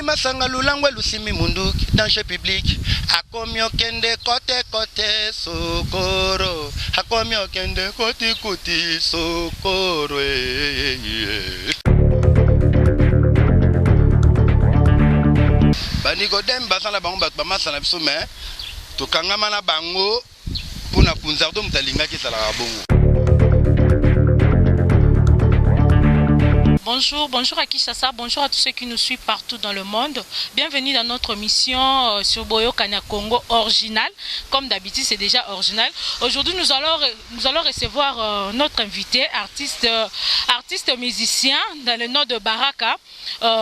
masanga lulangwe lusimi munduki danger public akomi okende kote kote sokoro akomi okende koti koti sokoro Bani godem basana bango bat bamasana biso mais tokangama na bango pona kunzardo mutalinga ki sala bongo. Bonjour, bonjour à Kinshasa, bonjour à tous ceux qui nous suivent partout dans le monde. Bienvenue dans notre mission sur Boyo Kanya Congo original. Comme d'habitude, c'est déjà original. Aujourd'hui, nous allons recevoir notre invité, artiste musicien dans le nord de Baraka.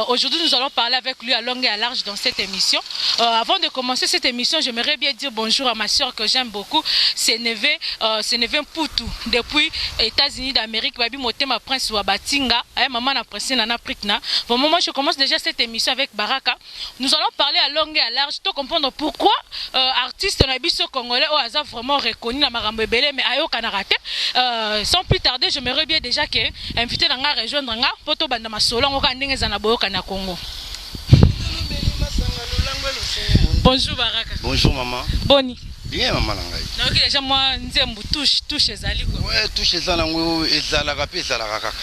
Aujourd'hui, nous allons parler avec lui à longue et à large dans cette émission. Avant de commencer cette émission, j'aimerais bien dire bonjour à ma soeur que j'aime beaucoup, c'est Neve Poutou. Depuis les États-Unis d'Amérique, Babi Motema Prince Wabatinga, maman a pressé dans l'Afrique. Bon, moi, je commence déjà cette émission avec Baraka. Nous allons parler à longue et à large pour comprendre pourquoi artiste Nabiso Congolais au hasard vraiment reconnu dans Marambe Belé, mais Ayo Kanarate. Sans plus tarder, j'aimerais bien déjà que invité dans la région de Poto Bandama Solon, au Kandingue Zanaboyo Kana Congo. Bonjour Baraka. Bonjour maman. Boni. Bien maman Langai. Donc déjà moi nzembu touche ezali quoi. Ouais, touche ezanango ezalaka pe ezalaka kaka.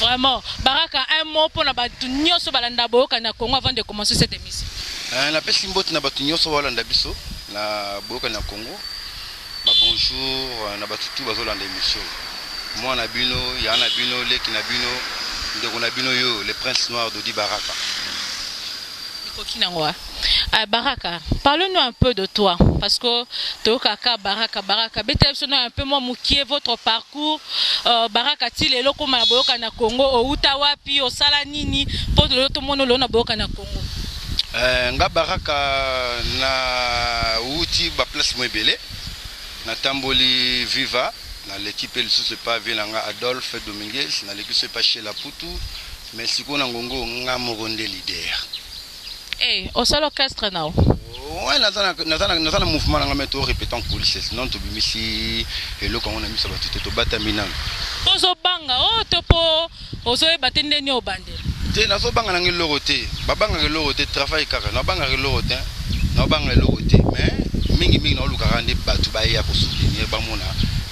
Vraiment, Baraka, un mot pour la batunia sur Balandabo Kana Congo avant de commencer cette émission. La peste simbote na batunia sur Balandabiso, na Boka na Congo. Bonjour, na batutu bazolanda émission. Moi na bino, yana bino, leki na bino, ndeko na bino yo, le prince noir d'Odi Baraka. Baraka, parle-nous un peu de toi, parce que Tokaka Baraka, un peu moins moukier votre parcours. Baraka ti lelo koma boyoka na Congo, o utawapi, o salanini, pour l'autre monde na boyoka na Congo. Nga Baraka na uti ba place mwebele, na tamboli viva, na l'équipe le sous pas Vilanga Adolphe Dominguez, na l'équipe pas chez la Poutou, mais si qu'on a ngongo nga moronde leader. Eh, au seul orchestre now. Ouais, nazana mouvement nga meto répétant police sinon to bimisi elo quand on a mis ça batute to batamina. Ozo banga o topo ozo e batende ni obande. Te nazo banga na ngilorote. Babanga ngilorote travail kaka. Na banga ngilorote. Na banga ngilorote mais mingi na luka rande batu ba ya ko soutenir ba mona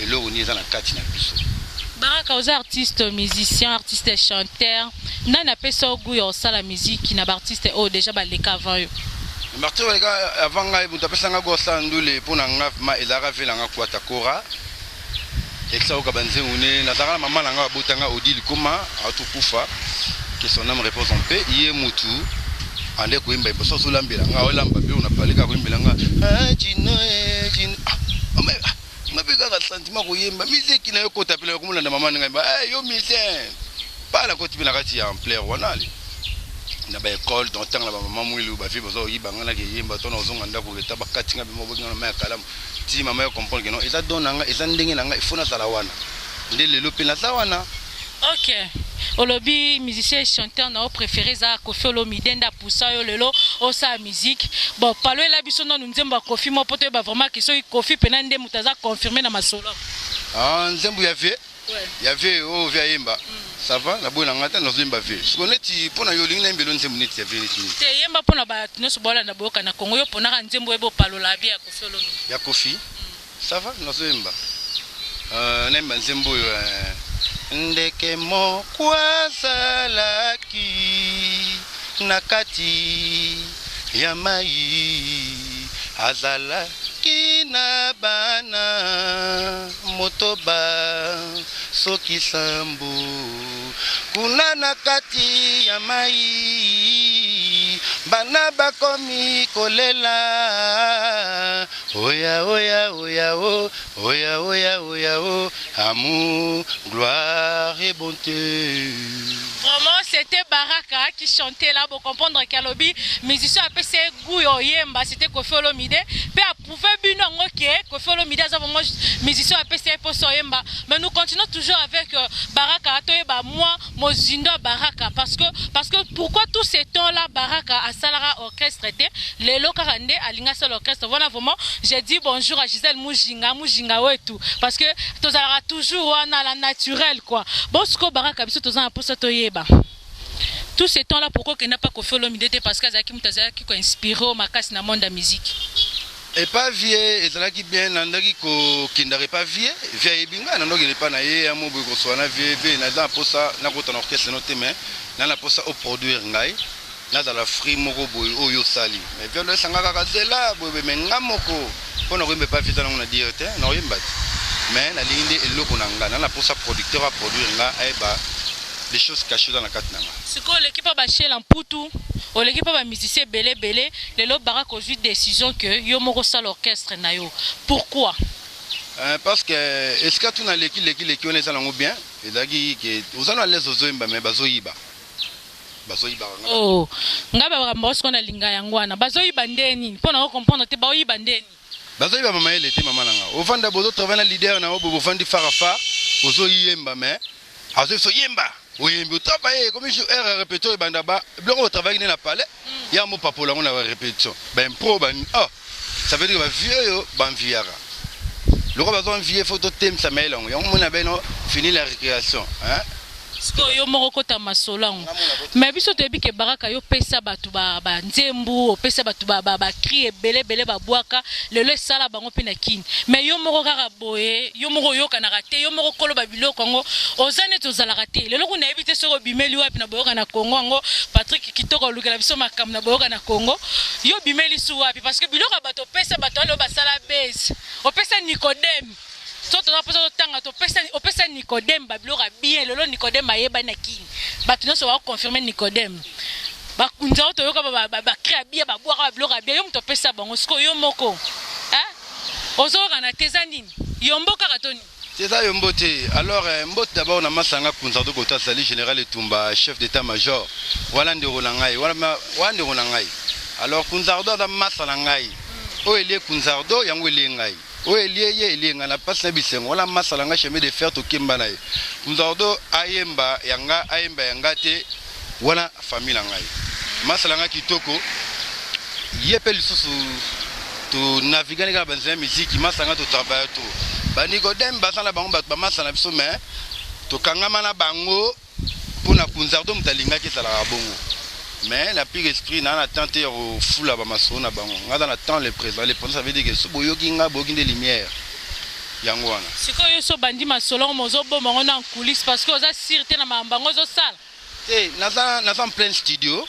elo ni za na kati na biso. Baraka aux artistes, musiciens, artistes et chanteurs. Nana pesa oguyo sala musique qui n'a artiste oh déjà baleka avant eux. Martin avant nga bu tapesa nga go sandule pona nga ma ezara vela nga kwata kora. Exa oka banze une na zara mama nga botanga odili koma atukufa que son âme repose en paix yé mutu ande ko imba iboso so lambela nga olamba bi una paleka ko imbela nga jino mabega ka sentiment ko yemba musique na yo ko tapela ko mulanda mama nga yo musicien pas la côté binakati en plaire wanali na ba école dans temps la maman mwilu ba fi bozo yibanga na ke yemba to na ozonga ndako leta ba katinga bi mo bokinga na ma kalamu ti mama yo comprendre que non eza donanga eza ndenge nanga ifuna sala wana nde lelo pe na sawana. OK. Olobi musicien et chanteur na préféré za Koffi Olomide nda poussa yo lelo o sa musique. Bon, palo la biso non nzemba Koffi mo poto ba vraiment que so Koffi pena nde mutaza confirmer na masolo. Ah, nzembu ya vie. Ouais. Ya vie o via yemba. Ça va na bona ngata na zimba vie. Skoneti pona yo linga mbelo nzembu neti ya vie neti. Te yemba pona ba tinoso bola na boka na Congo yo pona ka nzembu ebo palo la bia Koffi Olomide. Ya Koffi. Ça va na zimba. Nemba nzembu yo ndeke mo kwa salaki nakati ya mai azalaki na bana motoba soki sambu kuna nakati ya mai bana bakomi kolela oya oya oya o oya oya oya o amour gloire et bonté. Vraiment c'était Baraka qui chantait là pour comprendre qu'Alobi musicien a passé Gouyo Yemba c'était Koffi Olomide puis approuvé bino ngoke Koffi Olomide a vraiment musicien a passé pour Yemba mais nous continuons toujours avec Baraka atoyeba moi mozindo Baraka parce que pourquoi tous ces temps là Baraka a salara orchestre était les lokarande alinga seul orchestre voilà vraiment j'ai dit bonjour à Gisèle Mujinga ouais tout parce que tous toujours on a la naturelle quoi bon ce que Baraka biso tous en pour ça toyeba Tout ce temps-là, pourquoi qu'il n'a pas fait l'homme parce que Zaki Mutazaki a inspiré au Makas dans le monde de la musique. Et pas vieux, et ça qui bien, nandaki qui n'aurait pas vieux, vieux binga, nandaki n'est pas naïe, amour de Goswana, vieux, n'a pour ça, n'a pas ton orchestre noté, mais n'a pas ça au produire ngaï, n'a dans la free moko boy, au yo sali. Mais vieux, le sangaka gazela, boy, mais ngamoko, on n'aurait pas fait ça dans la diète, n'aurait pas. Mais la ligne est l'eau qu'on a, n'a pour ça producteur à produire nga, et bah, des choses cachées dans la carte nanga. C'est quoi l'équipe à bâcher l'amputu? L'équipe a musicien belé belé, les lots barak ont eu décision que yo moko sa l'orchestre na yo. Pourquoi? Parce que est-ce que tu n'as l'équipe on est allé bien et d'agi que vous allez les ozo imba mais bazoyiba. Bazoyiba. Oh, ngaba bambos qu'on a linga yangwana. Bazoyiba ndeni. Pour nous comprendre te bazoyiba ndeni. Bazoyiba mama elle était maman nanga. Au fond de bozo travailler leader na au fond di farafa ozo yemba mais azo so yemba. Oui, mais travailler comme je répéter et bandaba, on travaille dans la palais. Il y a un mot pas pour la on a répétition. Ben pro ben oh, ça veut dire que vieux ben viara. Le roi besoin vieux photo thème ça mêle on. On a ben fini la récréation, hein. Sko yo moko ta masolango. Mais biso te bi ke baraka yo pesa batu ba nzembu, pesa batu ba cri belé belé ba boaka, le sala bango pe na kini. Mais yo moko kaka boye, yo moko yo kana raté, yo moko kolo ba biloko ngo, ozane to zala raté. Le loko na ebité soko bimeli wapi na boyoka na Congo ngo, Patrick Kitoko lukela biso makam na boyoka na Congo. Yo bimeli su wapi parce que biloko bato pesa bato lo ba sala base. O pesa Nicodème. Soto na poso tanga to pesa Nicodème babilo ka bien lelo Nicodème ayeba na kini batu nyonso ba confirmer Nicodème ba kunza to yoka ba créa bien ba boire babilo ka bien yo mto pesa bango siko yo moko hein ozo kana tezanini yombo kaka toni c'est ça yombo te alors mbot d'abord na masanga kunza to kota sali général Etumba chef d'état-major wala ndero na ngai wala ndero na ngai alors kunza do da masala ngai o ele kunza do yango ele ngai. O elie ngana passe na bisengo wala masala nga chemin de fer to kimba na ye kunzardo ayemba yanga te wala famille ngai masala nga kitoko yepeli susu to navigane ka banza musique masanga to travailler to ba Nicodème basala bango ba masala biso mais to kangama na bango pona kunzardo mutalinga ke sala bongo. Mais la pire esprit n'a attente au fou là bas masona bango. On a attend le présent. Le présent ça veut dire que ce boyo kinga boyo de lumière. Yangwana. Si quand yo so bandi masolo mozo bo mango na coulisses parce que oza sûreté na mambango zo sala. Eh, naza en plein studio.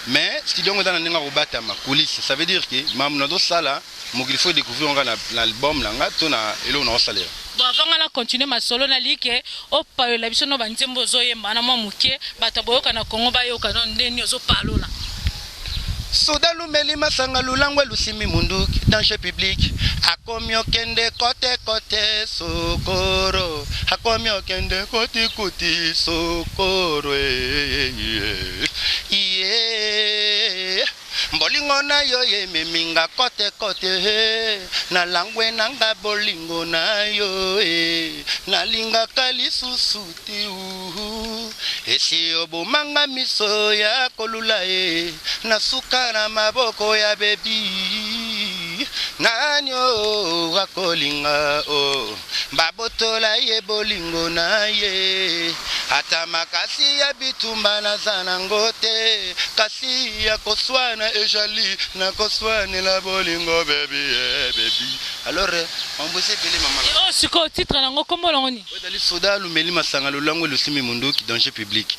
Mais studio on a na robata ma coulisses. Ça veut dire que mam na do sala, mo il faut découvrir on a l'album là nga to na elo na salaire. Bon, avant de continuer ma solo na like o pa la biso no banzembo zoyemba na mwa muke bataboyoka na Congo bayoka no ndeni ozo palola soda lumeli masanga lulangwe lusimi munduki danger public akomi okende kote kote sokoro akomi okende kote kote sokoro yeah. Bolingo na yo ye meminga kote kote na langwe nanga bolingo na yo na linga kali susuti esi obomanga miso ya kolula na sukara maboko ya bebi nanyo wakolinga babotola ye bolingo na ye ata makasi ya bitumba na zanangote kasi ya koswana ejali na koswana la bolingo baby baby alors on bosse pele maman oh siko titre nango kombo longoni odali soda lumeli masanga lolango lusimi munduki danger public.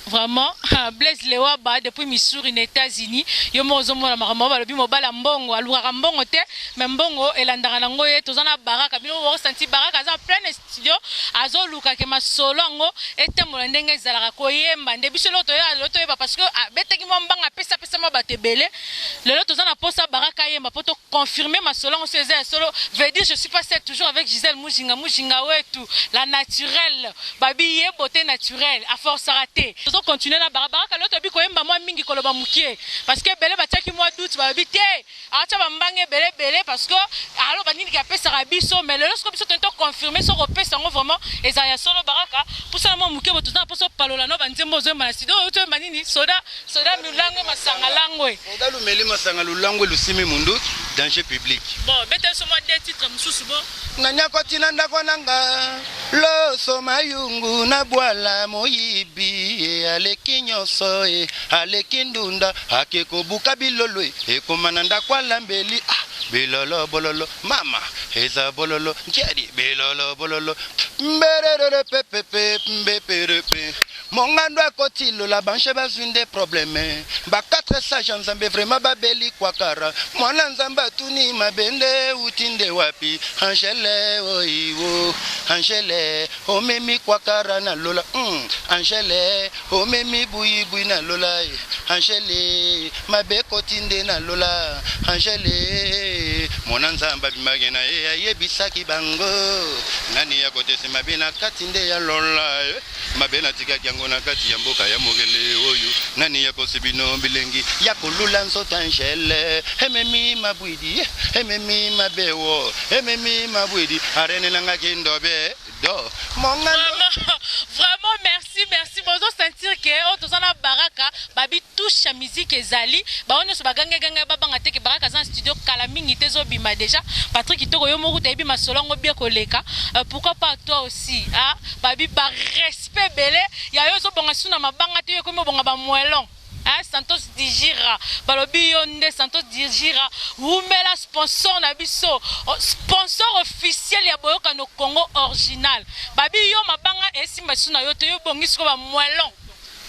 Vraiment, Blaise Lewaba depuis Missouri, aux États-Unis, yo mozo mona maramo balobi mobala mbongo aluka mbongo te mais mbongo elandaka nango ye tozana baraka bino wo senti baraka za plein studio azo luka ke masolo ngo etemola ndenge ezalaka koyemba nde biso loto yeba parce que betaki mo mbanga pesa mo batebele lelo tozana posa baraka yemba poto confirmer masolo ngo c'est solo veut dire je suis passé toujours avec Gisèle Mujinga wetu la naturelle babi ye beauté naturelle à force raté continuer na barabara l'autre bi koyemba moi mingi koloba mukie parce que belé batiaki moi doute ba bité acha bambange belé parce que alo banini ka pesa rabiso mais le lorsque biso tento confirmer so repesa ngo vraiment ezaya solo baraka pour ça moi mukie boto na poso palola no banzembo zo mana sido to banini soda lulango masanga langwe soda lumeli masanga lulango lusimi mundu danger public. Bon, bête sur moi des titres msusubo. Nanya kotina ndako nanga lo soma yungu na bwala moyibi aleki nyonso aleki ndunda akeko buka bilolo ekomana ndako lambeli bilolo bololo mama eza bololo ntiadi bilolo bololo mberere pepepe mbeperepe mongando akotilo la banche bazwinde problème ba 4 sages nzambe vraiment babeli kwakara mwana nzambe atuni mabende utinde wapi Angele oiwo Angele omemi kwakara na lola Angele omemi buyi na lola Angele mabe kotinde na lola Angele mwana nzambe bimagena yebisaki bango nani ya kotese mabe na katinde ya lola mabe na tika kyango na kati ya mboka ya mogele oyo nani ya kosibino bilengi ya kolula nzota Angele ememi mabwidi ememi mabewo ememi mabwidi arene nanga kindobe do Vraiment merci bozo sentir que otozana baraka babi touche musique ezali ba on so baganga ganga babanga teke baraka za studio kala mingi tezo bima déjà Patrick Kitoko yo moku tebi masolongo bien koleka pourquoi pas toi aussi babi ba respect belé ya yo so bonga suna mabanga te yo ko bonga ba moelon Santos Digira balobi yonde Santos Digira umela sponsor na biso sponsor officiel ya boyoka no Congo original babi yo mabanga esimba suna yo te yo bongisiko ba moelon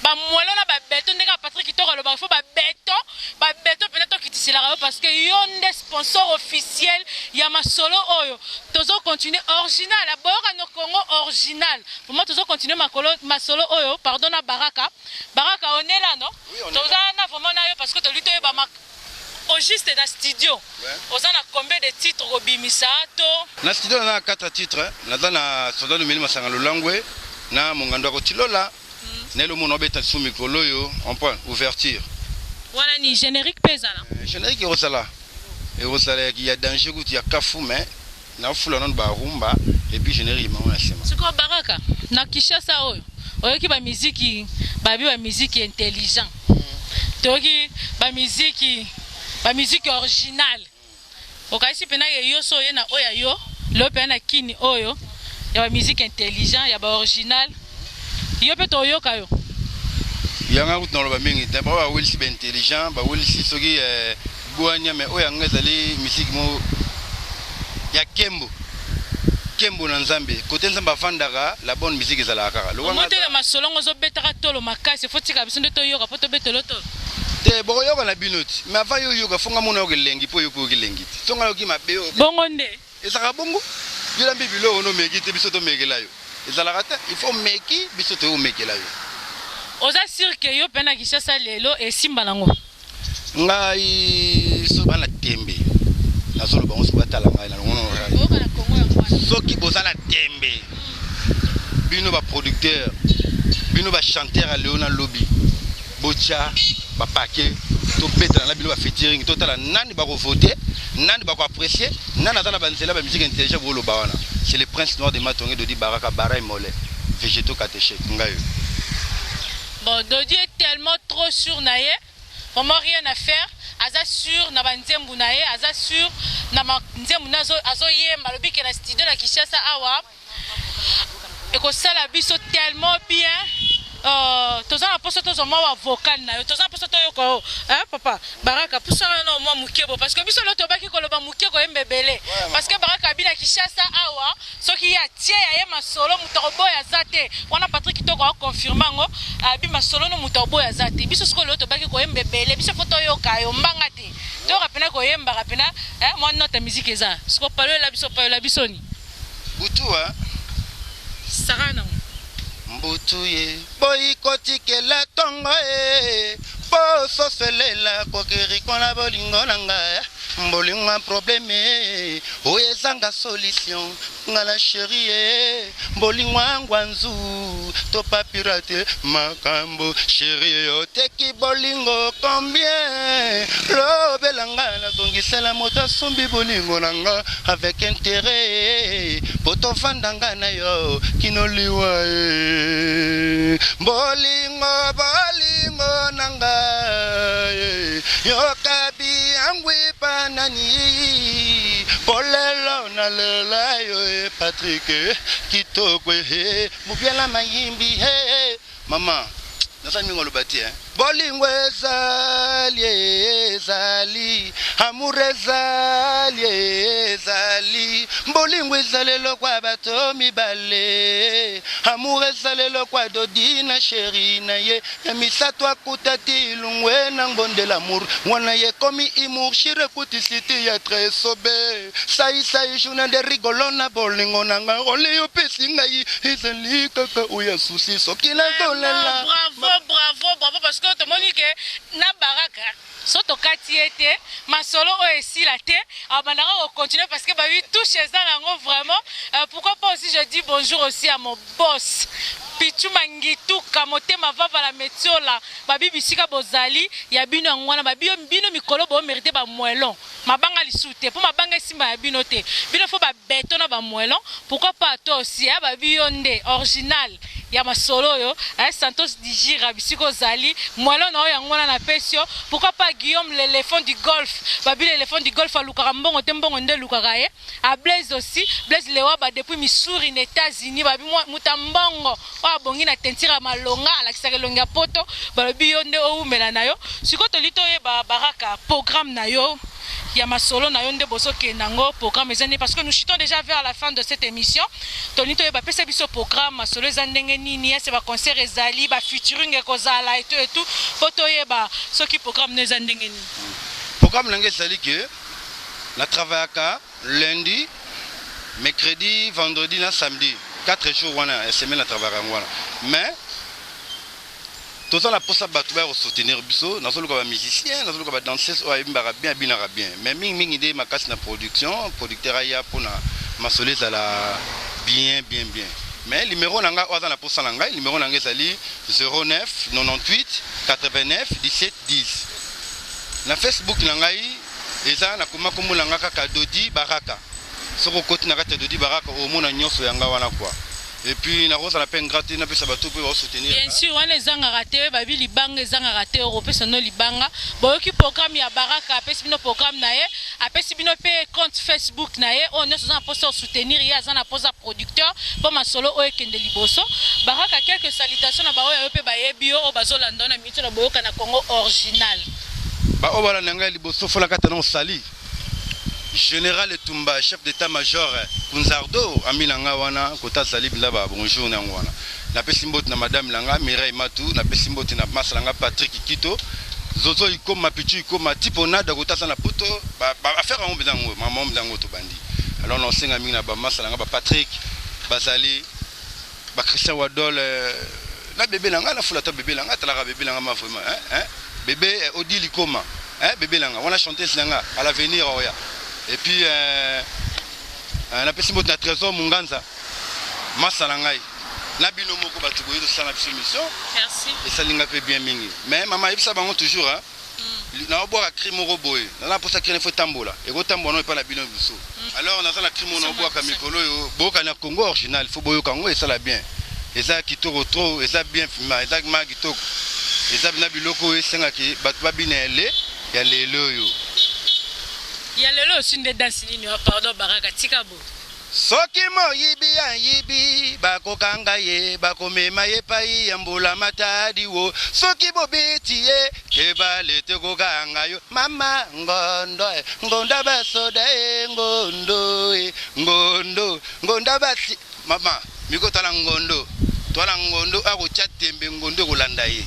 na ba beto ndeka Patrick Kitoko lo ba fo ba beto peut-être kitisila parce que yonde sponsor officiel ya masolo oyo tozo continuer original boyoka no Congo original pour moi tozo continuer masolo oyo pardon na baraka on est là non tozo na vraiment na yo parce que to luto ba au juste dans studio on a combien de titres obimisa to na studio na 4 titres na soldado milima sangalo langwe na mongando ko tilola Nelo mon beta sous mikolo yo on point ouverture. Voilà ni générique pesa là. Générique rosala. Et rosala qui y a danger gout ya kafu mais na fula non ba rumba et puis générique ma on sema. C'est quoi baraka? Na Kishasa oyo. Oyo ki ba musique ba musique intelligent. Toki ba musique originale. Okaisi pena yo so ye na oya yo, lo pena kini oyo. Ya ba musique intelligent, ya ba original. Yo peut toyoka yo yanga ut no ba mingi te ba will si intelligent ba will si soki boanya me oya ngazali musique mo ya kembo na nzambe côté nzamba fandaka la bonne musique ezala kaka lo ngate la masolongo zo betaka tolo makasi faut tika biso ndeto yoka poto betelo to te bo yoka na binoti mais avant yo yoka fonga mona yo kelengi po yo ko kelengi songa yo ki mabe bongo nde ezaka bongo yo lambi bilo ono meki te biso to mekela yo il faut meki biso to mekela yo oza sûr que yo pena Kishasa lelo et simba nango ngai so bana tembe na solo bango so batala ngai na ngono oka na Congo ya mwana soki bozala tembe bino ba producteur bino ba chanteur a Léona Lobby bocha ba paquet to beta na bino ba featuring to tala nani ba ko voter nani ba ko apprécier nani atala ba nzela ba musique intelligente bo lo bawana. C'est le prince noir de Matongé Dodi Baraka Bara et Mollet. Végétaux catéchés. Bon, Dodi est tellement trop sûr naïe. Vraiment rien à faire. Aza sûr na banzembu naïe. Aza sûr na banzembu nazo yemba. Lobi ke na studio na Kishasa awa. Et que ça la biso tellement bien. Toza na poso tozo mwa vocal na yo. Toza na poso to yoko. Papa Baraka pusa na mwa mukebo parce que biso lo tobaki koloba mukeko embebele. Parce que Baraka bina Kishasa awa soki ya tie ya yema solo mutobo ya zate. Wana Patrick Kitoko a confirmé ngo abi masolo no mutobo ya zate. Biso soko lo tobaki ko embebele. Biso foto yo kayo mbanga te. To rapena ko yemba rapena moi note musique eza. Soko palo la biso ni. Butu Sarana Mbutuye boy kotikela tongo po soselela kokeri kona bolingo nanga mbolingo problème oyezanga solution ngala chérie mbolingo ngwanzu to pa pirate makambo chérie oteki bolingo combien lo belanga na zongisela moto sombi bolingo nanga avec intérêt poto fandanga na yo kinoliwa bolingo nanga yo kabi angwi pana nani polelo na lela yo Patrick kitoko mubiala mayimbi mama nasa mingo lobati bolingo ezali amour ezali bolingo ezalelo kwa bato mibale amour ezalelo kwa dodi na sheri na ye ya misato akutati lungwe na ngonde l'amour mwana ye komi imour shire kutisiti ya très sobe sai juna de rigolo na bolingo na nga ole yo pesi ngai ezali kaka uya susi soki na dolela bravo parce que tout le monde dit que na baraka soto kati ete masolo o esila te abanaka ko continuer parce que ba oui tout chez nango vraiment pourquoi pas aussi je dis bonjour aussi à mon boss Pichu Mangitu Kamotema vava la metiola babi bisika bozali ya bino ngwana babi bino mikolo bo mérité ba moelon mabanga lisute pour mabanga simba ya bino te bino fo ba beton na ba moelon pourquoi pas toi aussi ya babi yonde original ya masolo yo Santos Dijira bisiko zali moelon na ya ngwana na pesio pourquoi pas Guillaume l'éléphant du golf babi l'éléphant du golf a lukaka mbongo te mbongo nde lukaka ye a Blaise aussi Blaise Lewa ba depuis Missouri aux États-Unis babi mutambongo bongi na tentira malonga alakisaka longa poto balobi yo nde oumela na yo siko tolito ye baraka programme na yo ya masolo na yo nde boso kenango programme ezane parce que nous chutons déjà vers la fin de cette émission tolito ye ba pesa biso programme masolo ezandenge nini ya se ba concert ezali ba featuring ekozala et tout poto ye ba soki programme ne ezandenge nini programme nanga ezali que na travaillaka lundi mercredi vendredi na samedi 4 jours wana semaine à travailler ngwana mais tout ça la posa batouba au soutenir biso na solo ka musicien na solo ka danseuse o ayimbara bien binara bien mais mingi ide makasi na production producteur aya pona masolé za la bien mais numéro nanga oza na posa nanga numéro nanga ezali 09 98 89 17 10 na Facebook nangai eza na kuma komulanga kaka Dodi Baraka soko koti na kati Dodi Baraka au mona nyonso yanga wana quoi et puis na rosa la peine gratuite na pesa bato pe ba soutenir bien sûr on les anga raté babi libanga ezanga raté européen no libanga boyoki programme ya Baraka apesi bino programme na ye apesi bino pe compte Facebook na ye on est en poste soutenir ya zana posa producteur pour ma solo o ekende liboso Baraka quelques salutations na ba oyo pe ba yebio o bazolanda na mito na boyoka na Congo original ba o bala nanga liboso fola kata na sali Général Etumba, chef d'état-major Kunzardo, ami langa wana, kota salib là-bas, bonjour nangwana. Na pesimbot na madame langa, Mireille Matou, na pesimbot na maslanga Patrick Kito, Zozo ikoma pichu ikoma tipona da kota sana poto, ba affaire en mbedango, maman mbedango to bandi. Alors non senga mina ba maslanga ba Patrick, Bazali, ba Christian Wadol, la bébé langa, la foulata bébé langa, tala bébé langa ma vraiment, bébé Odile ikoma, bébé langa, on a chanté langa à l'avenir oya. Et puis, on a passé notre trésor Munganza, Massalangai. La binomo ko batuboye de sana mission. Merci. Et ça linga peu bien mingi. Mais maman il sabango toujours hein. Na obo ka crime roboye. Na la posa crime faut tambola. Et go tambono pas la binomo biso. Alors on a la crime on obo ka mikolo yo boka na Congo original, faut boyo Congo et ça la bien. Et ça qui to retro, et ça bien fima, et ça ma qui to. Et ça bina biloko e senga ki batba binele ya lelo yo. Il y a le lot aussi de danse pardon Baraka Tikabo. Soki mo yibi bako kanga ye bako mema ye pai yambula matadi wo soki bobeti ye keba lete ko kanga yo mama ngonda basoda ngondo basi mama miko tala ngondo ako chatembe ngondo kolanda ye.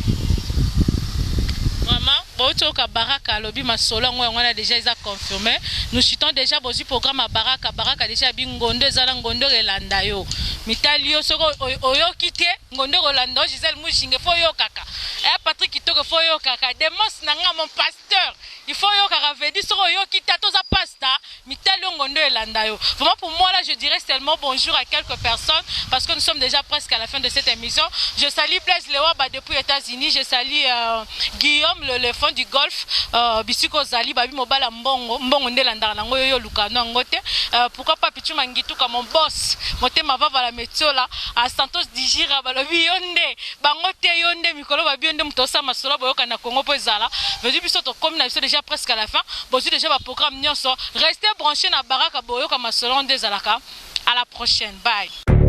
Maman, Botoka Baraka, Lobby Masolo, on a déjà confirmé. Nous chutons déjà le programme à Baraka. Baraka déjà bingondo, Zalangondo et Landayo. Mitalio, Soko, Oyo Kite, Ngondo Rolando, Gisèle Mouchingue, Foyo Kaka. Et Patrick Kitoko, Foyo Kaka. Demos Nanga, mon pasteur. Il faut Yo Kaka, Vedi, Soko Yo Kite, Toza Pasta, Mitalio Ngondo et Landayo. Vraiment, pour moi, là, je dirais seulement bonjour à quelques personnes parce que nous sommes déjà presque à la fin de cette émission. Je salue Blaise Lewa depuis les États-Unis. Je salue Guillaume, le fond du golf, Bisiko Zali, Babi Mobala Mbongo Ndelanda, Nangoyo Lukano Ngote. Pourquoi pas Pichu Mangitu comme mon boss, Mote Mavava la Metiola, à Santos Dijira, Balobi Yonde, Bangote Yonde, mikolo ba bien de mutosa masolo boyoka na Congo po ezala. Veut biso to comme na biso déjà presque à la fin. Bozu déjà ba programme nyonso. Restez branchés na baraka boyoka masolo ndezalaka. À la prochaine. Bye.